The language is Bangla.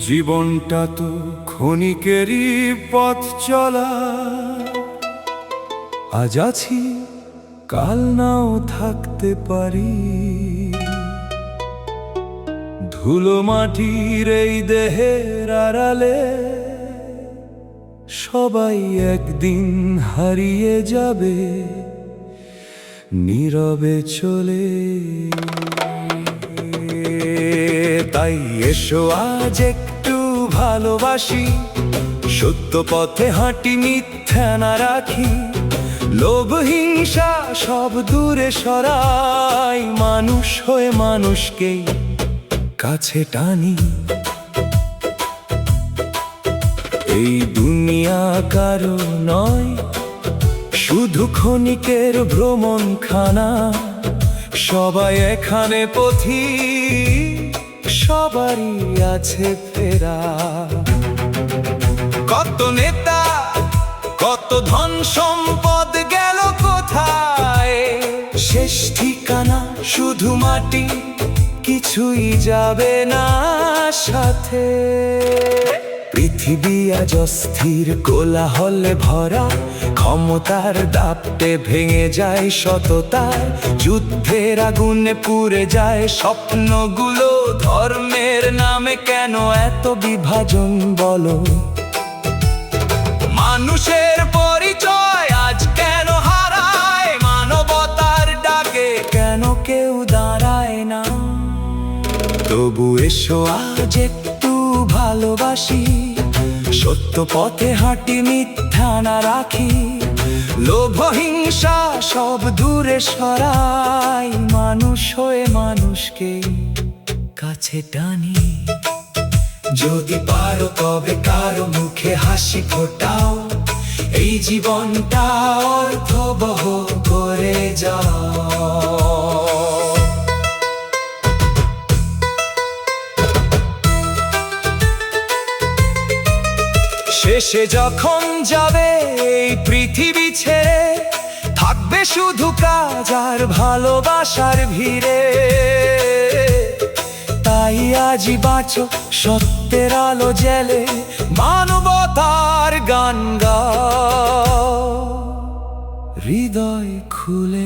জীবনটা তো ক্ষণিকেরই পথ চলা, আজ আছি কাল নাও থাকতে পারি। ধুলো মাটির এই দেহের আড়ালে সবাই একদিন হারিয়ে যাবে, নীরবে চলে। তাই এসো আজ একটু ভালোবাসি, সত্য পথে হাঁটি, মিথ্যা না রাখি। লোভ হিংসা সব দূরে সরাই, মানুষ হয়ে মানুষকেই কাছে টানি। এই দুনিয়া কারো নয়, শুধু ক্ষণিকের ভ্রমণখানা। সবাই এখানে পথিক, সবারই আছে ফেরা। কত নেতা, কত ধন সম্পদ গেল কোথায়, শেষ ঠিকানা শুধু মাটি, কিছুই যাবে না সাথে। পৃথিবী আজ অস্থির কোলাহলে ভরা, ক্ষমতার দাপটে ভেঙে যায় সততার। যুদ্ধের আগুনে পুড়ে যায় স্বপ্নগুলো, ধর্মের নামে কেন এত বিভাজন বলো? মানুষের পরিচয় আজ কেন হারায়, মানবতার ডাকে কেন কেউ দাঁড়ায় না? তবু এসো আজ একটু ভালোবাসি, সত্য পথে হাঁটি, মিথ্যা না রাখি। লোভ হিংসা সব দূরে সরাই, মানুষ হয়ে মানুষকে কাছে টানি। যদি পারো তবে কারো মুখে হাসি ফোটাও, এই জীবনটা অর্থবহ করে যাও। শেষে যখন যাবে এই পৃথিবী ছেড়ে, থাকবে শুধু কাজ আর ভালোবাসার ভিড়ে। তাই আজই বাঁচো সত্যের আলো জেলে, মানবতার গান গাও হৃদয় খুলে।